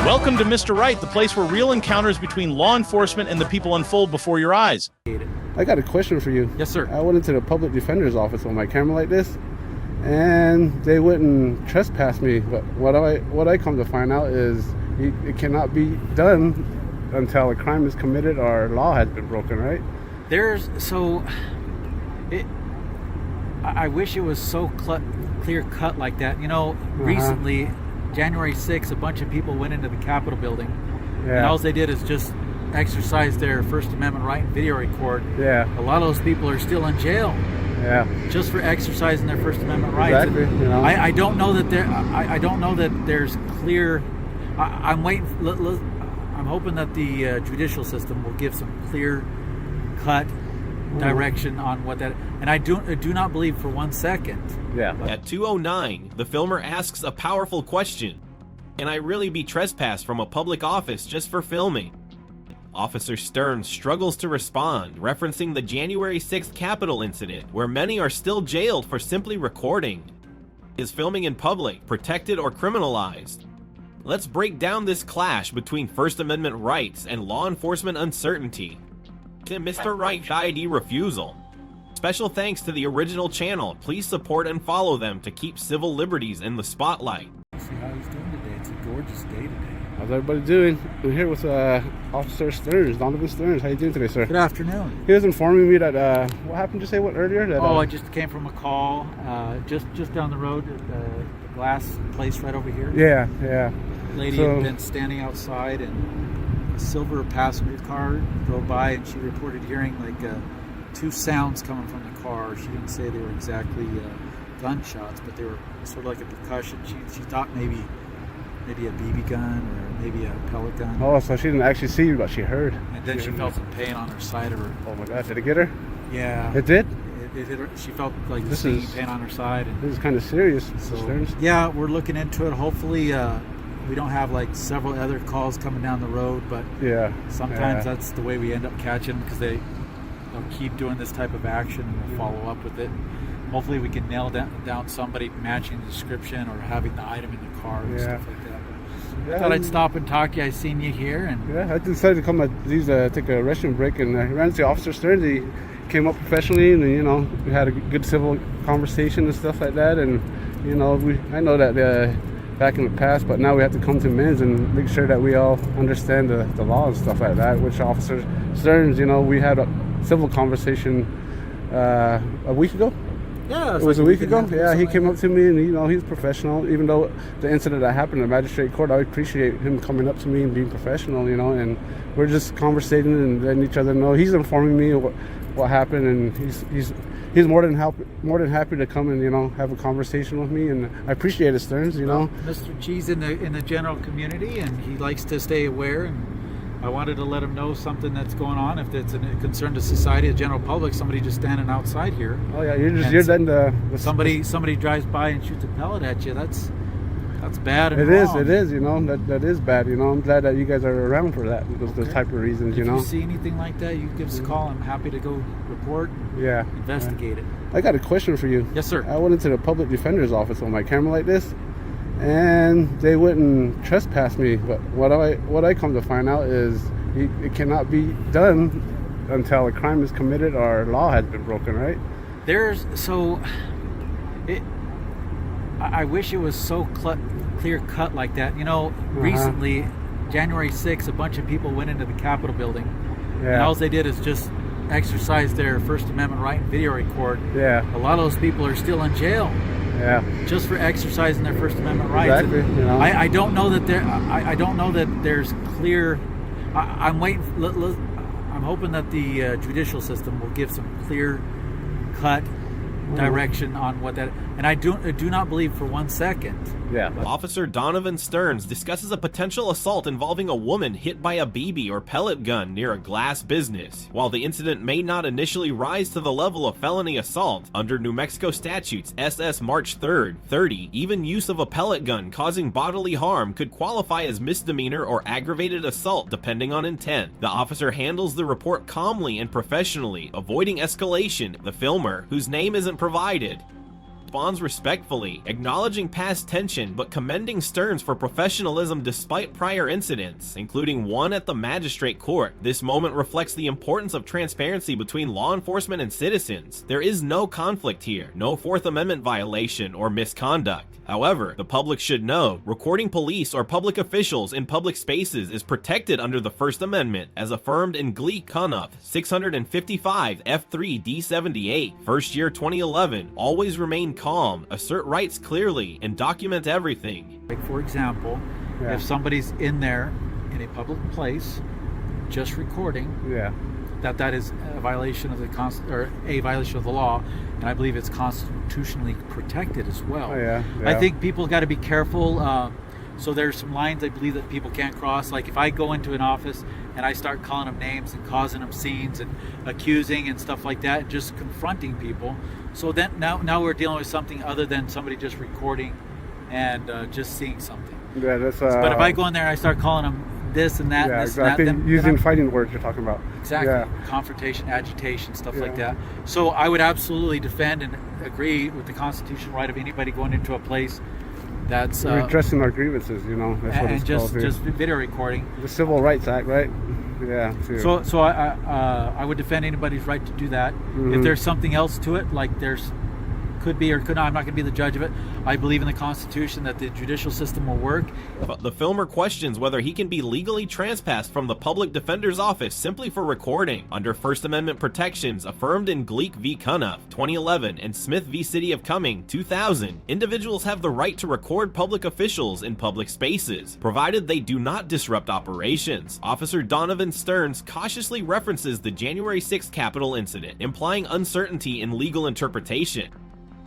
Welcome to Mr. Right, the place where real encounters between law enforcement and the people unfold before your eyes. I got a question for you. Yes, sir. I went into the public defender's office with my camera like this, and they wouldn't trespass me. But what I come to find out is it cannot be done until a crime is committed or law has been broken, right? I wish it was so clear cut like that. You know, recently, January 6th, a bunch of people went into the Capitol building, and all they did is just exercise their First Amendment right and video record. Yeah. A lot of those people are still in jail. Yeah. Just for exercising their First Amendment rights. Exactly. You know? I don't know that I don't know that there's clear. I'm waiting. I'm hoping that the judicial system will give some clear cut direction on what that. And I do not believe for 1 second. Yeah. At 2:09, the filmer asks a powerful question. Can I really be trespassed from a public office just for filming? Officer Stearns struggles to respond, referencing the January 6th Capitol incident, where many are still jailed for simply recording. Is filming in public protected or criminalized? Let's break down this clash between First Amendment rights and law enforcement uncertainty. To Mr. Right ID Refusal. Special thanks to the original channel. Please support and follow them to keep civil liberties in the spotlight. See how he's doing today. It's a gorgeous day today. How's everybody doing? I'm here with Officer Stearns, Donovan Stearns. How you doing today, sir? Good afternoon. He was informing me that what happened? You say what earlier? That, I just came from a call just down the road at the glass place right over here. Yeah. Lady had been standing outside, and a silver passenger car drove by, and she reported hearing like two sounds coming from the car. She didn't say they were exactly gunshots, but they were sort of like a percussion. She thought maybe a BB gun or maybe a pellet gun. Oh, so she didn't actually see you, but she heard. And then she felt some pain on her side of her. Oh my God, did it get her? Yeah. It did? It hit her. She felt like the stinging pain on her side. And this is kind of serious, so, Stearns. yeah, we're looking into it. Hopefully, we don't have like several other calls coming down the road, but sometimes that's the way we end up catching them, because they'll keep doing this type of action and we'll follow up with it. Hopefully we can nail down somebody matching the description or having the item in the car and stuff like that. I thought I'd stop and talk to you. I seen you here, and I decided to come at these take a restroom break, and I ran into Officer Stearns. He came up professionally, and we had a good civil conversation and stuff like that. And I know that back in the past, but now we have to come to amends and make sure that we all understand the law and stuff like that. Which Officer Stearns, we had a civil conversation a week ago. Yeah, it was a week ago. Yeah, he came up to me, and he's professional. Even though the incident that happened in the magistrate court, I appreciate him coming up to me and being professional. And we're just conversating and letting each other know. He's informing me what happened, and he's more than happy to come and have a conversation with me, and I appreciate it, Stearns. Well, Mr. G's in the general community, and he likes to stay aware, and I wanted to let him know something that's going on. If it's a concern to society, the general public, somebody just standing outside here. Oh yeah, you're letting somebody drives by and shoots a pellet at you. That's bad. And it wrong. It is. That is bad. I'm glad that you guys are around for that. Those type of reasons. If you see anything like that, you give us a call. I'm happy to go report. Investigate it. I got a question for you. Yes, sir. I went into the public defender's office with my camera like this, and they wouldn't trespass me. But what I come to find out is it cannot be done until a crime is committed or law has been broken, right? I wish it was so clear cut like that. Recently, January 6th, a bunch of people went into the Capitol building, and all they did is just exercise their First Amendment right and video record. Yeah. A lot of those people are still in jail. Yeah. Just for exercising their First Amendment rights. Exactly. I don't know that I don't know that there's clear. I'm waiting. I'm hoping that the judicial system will give some clear cut direction on what that. And I do not believe for 1 second. Yeah. Officer Donovan Stearns discusses a potential assault involving a woman hit by a BB or pellet gun near a glass business. While the incident may not initially rise to the level of felony assault, under New Mexico statutes SS March 3rd, 30, even use of a pellet gun causing bodily harm could qualify as misdemeanor or aggravated assault depending on intent. The officer handles the report calmly and professionally, avoiding escalation. The filmer, whose name isn't provided, responds respectfully, acknowledging past tension but commending Stearns for professionalism despite prior incidents, including one at the magistrate court. This moment reflects the importance of transparency between law enforcement and citizens. There is no conflict here, no Fourth Amendment violation or misconduct. However, the public should know, recording police or public officials in public spaces is protected under the First Amendment, as affirmed in Glik, Cunniffe, 655 F3 D78, first year 2011. Always remain calm, assert rights clearly, and document everything. Like, for example, if somebody's in there in a public place just recording, that is a violation of a violation of the law, and I believe it's constitutionally protected as well. I think people got to be careful. So there's some lines I believe that people can't cross. Like if I go into an office and I start calling them names and causing them scenes and accusing and stuff like that, just confronting people. So then now we're dealing with something other than somebody just recording and just seeing something. Yeah, that's. But if I go in there and I start calling them this and that, this exactly. and that, using fighting words you're talking about. Exactly. Confrontation, agitation, stuff like that. So I would absolutely defend and agree with the constitutional right of anybody going into a place that's redressing our grievances, you know. That's what it's just called. Just video recording. The Civil Rights Act, right? Yeah. Too. So I would defend anybody's right to do that. If there's something else to it, like could be or could not, I'm not going to be the judge of it. I believe in the Constitution that the judicial system will work. The filmer questions whether he can be legally trespassed from the public defender's office simply for recording. Under First Amendment protections affirmed in Glik v. Cunniffe, 2011, and Smith v. City of Cumming, 2000, individuals have the right to record public officials in public spaces, provided they do not disrupt operations. Officer Donovan Stearns cautiously references the January 6th Capitol incident, implying uncertainty in legal interpretation.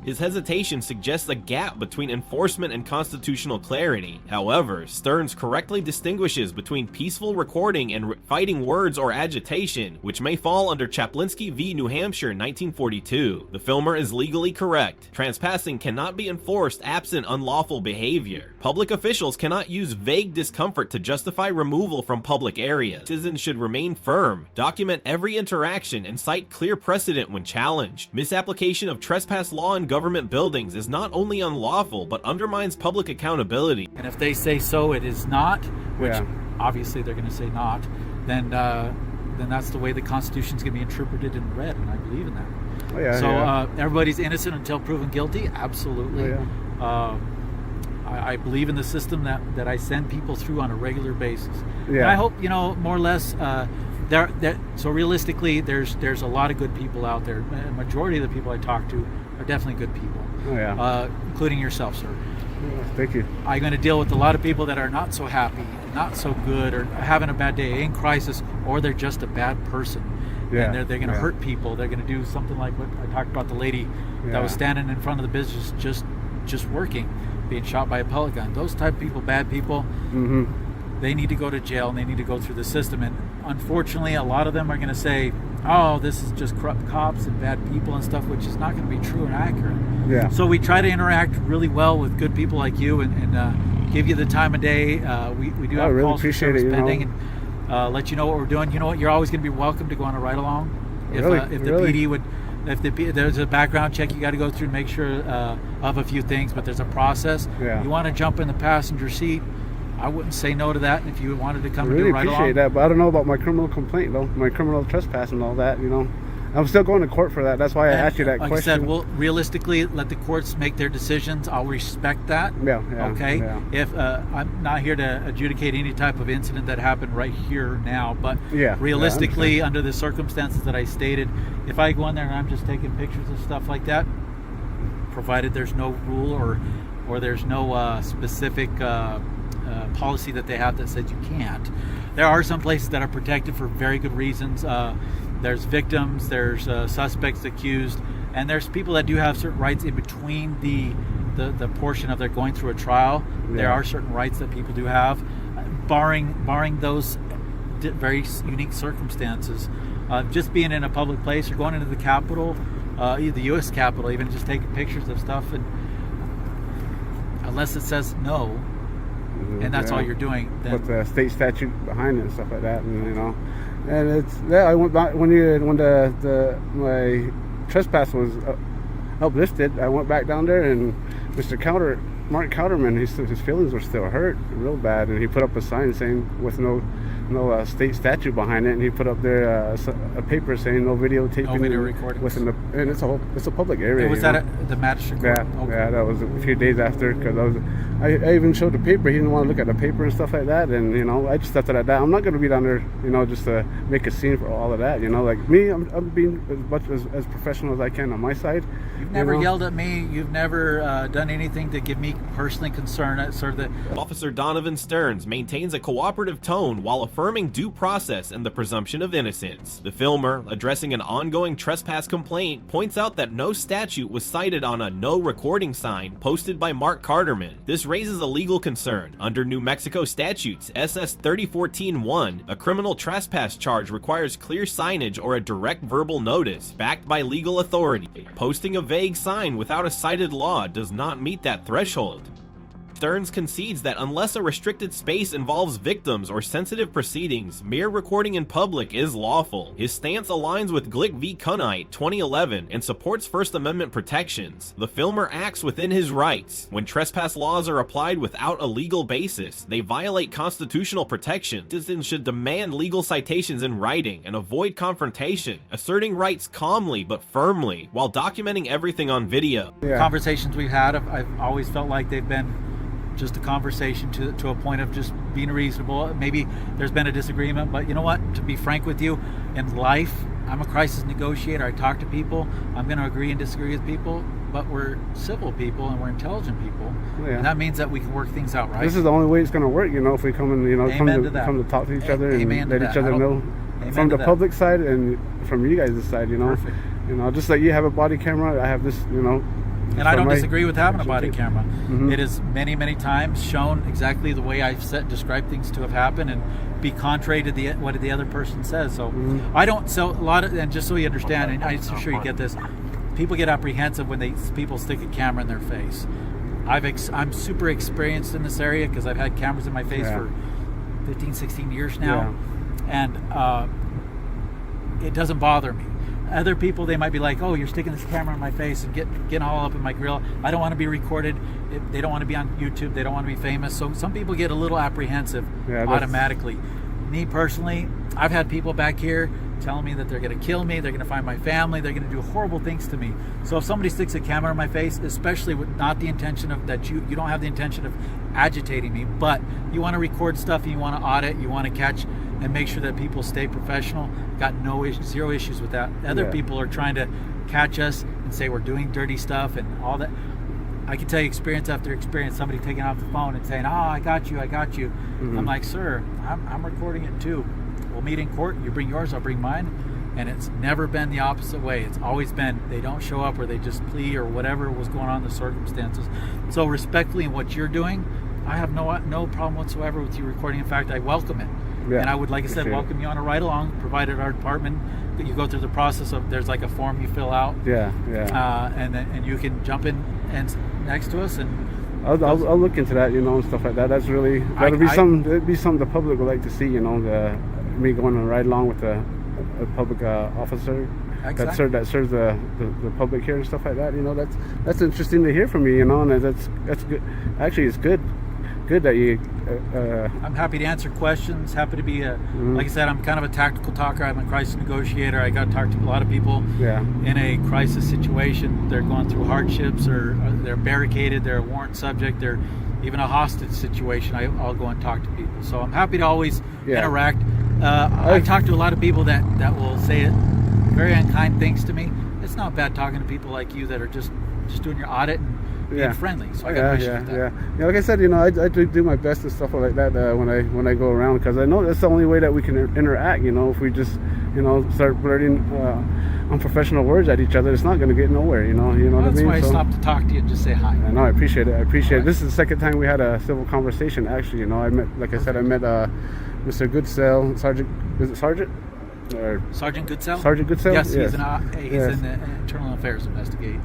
His hesitation suggests a gap between enforcement and constitutional clarity. However, Stearns correctly distinguishes between peaceful recording and fighting words or agitation, which may fall under Chaplinsky v. New Hampshire, 1942. The filmer is legally correct. Trespassing cannot be enforced absent unlawful behavior. Public officials cannot use vague discomfort to justify removal from public areas. Citizens should remain firm, document every interaction, and cite clear precedent when challenged. Misapplication of trespass law in government buildings is not only unlawful, but undermines public accountability. And if they say so, it is not, which obviously they're going to say not, then that's the way the Constitution's going to be interpreted and read, and I believe in that. Everybody's innocent until proven guilty. Absolutely. I believe in the system that I send people through on a regular basis. And I hope, more or less, so realistically, there's a lot of good people out there. A majority of the people I talk to are definitely good people, including yourself, sir. Thank you. I'm going to deal with a lot of people that are not so happy, not so good, or having a bad day, in crisis, or they're just a bad person. And they're going to hurt people. They're going to do something like what I talked about, the lady that was standing in front of the business just working, being shot by a pellet gun. Those type of people, bad people, they need to go to jail and they need to go through the system. And unfortunately, a lot of them are going to say, oh, this is just corrupt cops and bad people and stuff, which is not going to be true and accurate. So we try to interact really well with good people like you and give you the time of day. We do have really calls for service pending and let you know what we're doing. You know what? You're always going to be welcome to go on a ride along. If the PD would, there's a background check you got to go through to make sure of a few things, but there's a process. You want to jump in the passenger seat, I wouldn't say no to that. If you wanted to come and do a ride along. I really appreciate that, but I don't know about my criminal complaint though, my criminal trespass and all that, I'm still going to court for that. That's why I asked you that question. Like I said, well, realistically, let the courts make their decisions. I'll respect that. Okay? If I'm not here to adjudicate any type of incident that happened right here now, but realistically, under the circumstances that I stated, if I go in there and I'm just taking pictures of stuff like that, provided there's no rule or there's no specific policy that they have that says you can't. There are some places that are protected for very good reasons. There's victims, there's suspects, accused, and there's people that do have certain rights in between the portion of their going through a trial. There are certain rights that people do have, barring those very unique circumstances. Just being in a public place or going into the Capitol, the U.S. Capitol, even just taking pictures of stuff, and unless it says no, and that's all you're doing. Then, with the state statute behind it and stuff like that, and it's I went back when my trespass was uplifted. I went back down there, and Mark Cowderman, his feelings were still hurt real bad, and he put up a sign saying with no state statute behind it, and he put up there a paper saying no videotaping, no video recording, and it's a public area. And was that at the magistrate court? Yeah, okay. Yeah, that was a few days after, because I even showed the paper. He didn't want to look at the paper and stuff like that, and I just left it at that. I'm not going to be down there, just to make a scene for all of that. Like me, I'm being as much as professional as I can on my side. You've never yelled at me. You've never done anything to give me personally concern. Officer Donovan Stearns maintains a cooperative tone while affirming due process and the presumption of innocence. The filmer, addressing an ongoing trespass complaint, points out that no statute was cited on a no recording sign posted by Mark Cowderman. This raises a legal concern. Under New Mexico statutes SS 3014-1, a criminal trespass charge requires clear signage or a direct verbal notice backed by legal authority. Posting a vague sign without a cited law does not meet that threshold. Stearns concedes that unless a restricted space involves victims or sensitive proceedings, mere recording in public is lawful. His stance aligns with Glik v. Cunniffe 2011 and supports First Amendment protections. The filmer acts within his rights. When trespass laws are applied without a legal basis, they violate constitutional protection. Citizens should demand legal citations in writing and avoid confrontation, asserting rights calmly but firmly while documenting everything on video. Yeah. Conversations we've had, I've always felt like they've been just a conversation to a point of just being reasonable. Maybe there's been a disagreement, but you know what? To be frank with you, in life, I'm a crisis negotiator. I talk to people. I'm going to agree and disagree with people, but we're civil people and we're intelligent people. And that means that we can work things out, right? This is the only way it's going to work, if we come and, come to talk to each other and let each other know from the public side and from you guys' side, Perfect. Just like you have a body camera, I have this, And I don't disagree with having a body camera. Mm-hmm. It is many, many times shown exactly the way I've described things to have happened and be contrary to what the other person says. So I don't. So a lot of, and just so you understand, and I'm sure you get this, people get apprehensive when people stick a camera in their face. I'm super experienced in this area because I've had cameras in my face for 15, 16 years now, and it doesn't bother me. Other people, they might be like, oh, you're sticking this camera in my face and getting all up in my grill. I don't want to be recorded. They don't want to be on YouTube. They don't want to be famous. So some people get a little apprehensive automatically. Me personally, I've had people back here telling me that they're going to kill me, they're going to find my family, they're going to do horrible things to me. So if somebody sticks a camera in my face, especially with not the intention of that, you don't have the intention of agitating me, but you want to record stuff and you want to audit, you want to catch and make sure that people stay professional, got zero issues with that. Other people are trying to catch us and say we're doing dirty stuff and all that. I can tell you experience after experience, somebody taking off the phone and saying, oh, I got you. I'm like, sir, I'm recording it too. We'll meet in court. You bring yours, I'll bring mine. And it's never been the opposite way. It's always been they don't show up or they just plea or whatever was going on in the circumstances. So respectfully in what you're doing, I have no problem whatsoever with you recording. In fact, I welcome it. Yeah, and I would, like I said, welcome you on a ride along, provided our department, you go through the process of, there's like a form you fill out. And you can jump in and next to us and I'll look into that, and stuff like that. That's really, that'd be something the public would like to see, me going on a ride along with a public officer that serves the public here and stuff like that. That's interesting to hear from you, and that's good. Actually, it's good that you. I'm happy to answer questions. Happy to be like I said, I'm kind of a tactical talker. I'm a crisis negotiator. I got to talk to a lot of people in a crisis situation. They're going through hardships, or they're barricaded. They're a warrant subject. They're even a hostage situation. I'll go and talk to people. So I'm happy to always interact. I've talked to a lot of people that will say very unkind things to me. It's not bad talking to people like you that are just doing your audit and being friendly. So I got no issues with that. Yeah, like I said, I do my best and stuff like that when I go around, because I know that's the only way that we can interact. If we just start blurting unprofessional words at each other, it's not going to get nowhere. What I mean? That's why I stopped to talk to you and just say hi. I know, I appreciate it. This is the second time we had a civil conversation. Actually, I met, like I said, Mr. Goodsell, Sergeant. Is it Sergeant? Or Sergeant Goodsell? Sergeant Goodsell? Yes, he's an internal affairs investigator.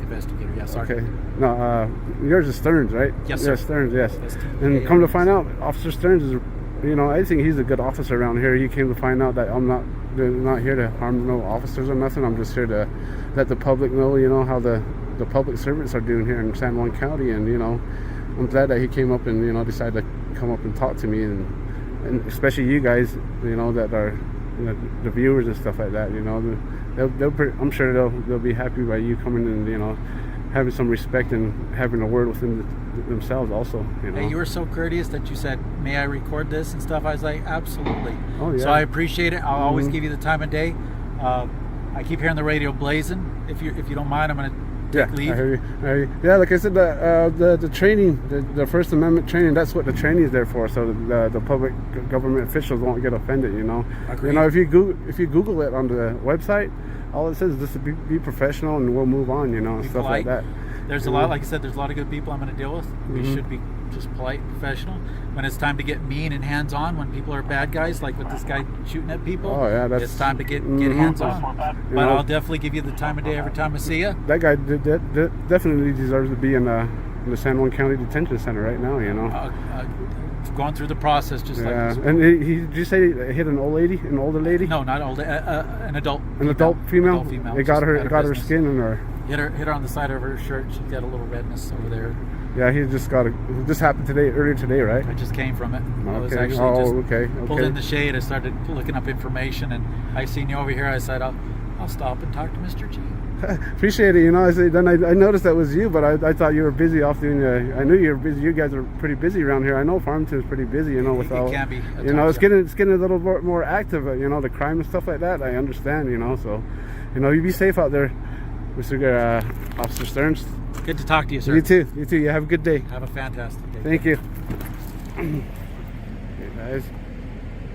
Yes, Sergeant. Okay. No, yours is Stearns, right? Yes, sir. Yes, Stearns, yes. And come to find out, Officer Stearns is, I think he's a good officer around here. He came to find out that I'm not here to harm no officers or nothing. I'm just here to let the public know, how the the public servants are doing here in San Juan County. And I'm glad that he came up and decided to come up and talk to me, and especially you guys, that are the viewers and stuff like that. I'm sure they'll be happy by you coming and having some respect and having a word with themselves also. Hey, you were so courteous that you said, "May I record this?" and stuff. I was like, "Absolutely." Oh, yeah. So I appreciate it. I'll always give you the time of day. I keep hearing the radio blazing. If you don't mind, I'm gonna take leave. I hear you. Yeah, like I said, the training, the First Amendment training, that's what the training is there for, so the public government officials won't get offended. Agreed. If you Google it on the website, all it says is just to be professional, and we'll move on. Stuff like that. There's a lot, like I said, there's a lot of good people I'm going to deal with. We should be just polite and professional. When it's time to get mean and hands-on, when people are bad guys, like with this guy shooting at people, it's time to get hands-on. But I'll definitely give you the time of day every time I see you. That guy definitely deserves to be in the San Juan County Detention Center right now. Going through the process, just like this. And did you say he hit an older lady? No, not old, an adult. An adult female. Adult female. It got her skin in her. Hit her on the side of her shirt. She's got a little redness over there. Yeah, it just happened earlier today, right? I just came from it. I was Okay. actually Okay. pulled in the shade. I started looking up information, and I seen you over here. I said, I'll stop and talk to Mr. G. Appreciate it. I noticed that was you, but I thought you were busy off doing. I knew you were busy. You guys are pretty busy around here. I know Farmington's pretty busy. With all. It can be. It's getting a little more active. The crime and stuff like that. I understand. So, you be safe out there, Mr. Officer Stearns. Good to talk to you, sir. You too. You have a good day. Have a fantastic day. Thank you. Okay, guys.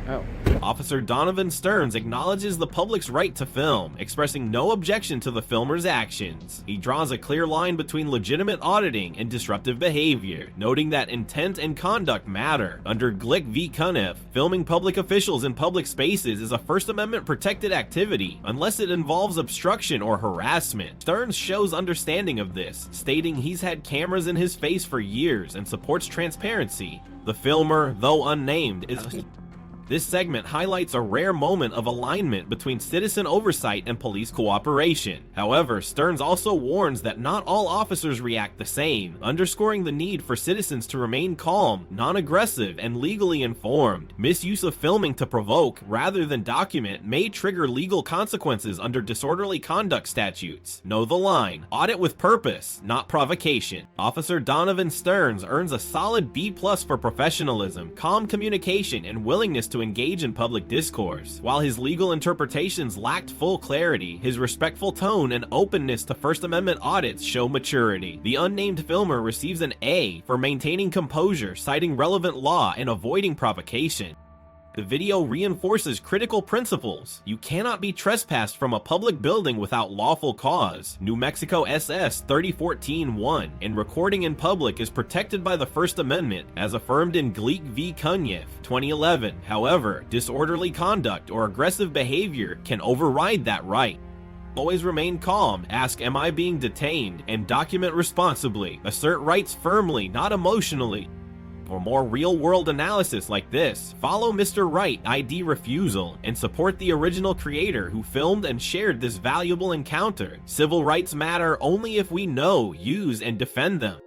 Oh. Officer Donovan Stearns acknowledges the public's right to film, expressing no objection to the filmer's actions. He draws a clear line between legitimate auditing and disruptive behavior, noting that intent and conduct matter. Under Glik v. Cunniffe, filming public officials in public spaces is a First Amendment protected activity, unless it involves obstruction or harassment. Stearns shows understanding of this, stating he's had cameras in his face for years and supports transparency. The filmer, though unnamed, is... This segment highlights a rare moment of alignment between citizen oversight and police cooperation. However, Stearns also warns that not all officers react the same, underscoring the need for citizens to remain calm, non-aggressive, and legally informed. Misuse of filming to provoke rather than document may trigger legal consequences under disorderly conduct statutes. Know the line. Audit with purpose, not provocation. Officer Donovan Stearns earns a solid B+ for professionalism, calm communication, and willingness to engage in public discourse. While his legal interpretations lacked full clarity, his respectful tone and openness to First Amendment audits show maturity. The unnamed filmer receives an A for maintaining composure, citing relevant law, and avoiding provocation. The video reinforces critical principles. You cannot be trespassed from a public building without lawful cause. New Mexico SS 3014-1, and recording in public is protected by the First Amendment, as affirmed in Glik v. Cunniffe 2011. However, disorderly conduct or aggressive behavior can override that right. Always remain calm, ask "Am I being detained?" and document responsibly. Assert rights firmly, not emotionally. For more real-world analysis like this, follow Mr. Right ID Refusal and support the original creator who filmed and shared this valuable encounter. Civil rights matter only if we know, use, and defend them.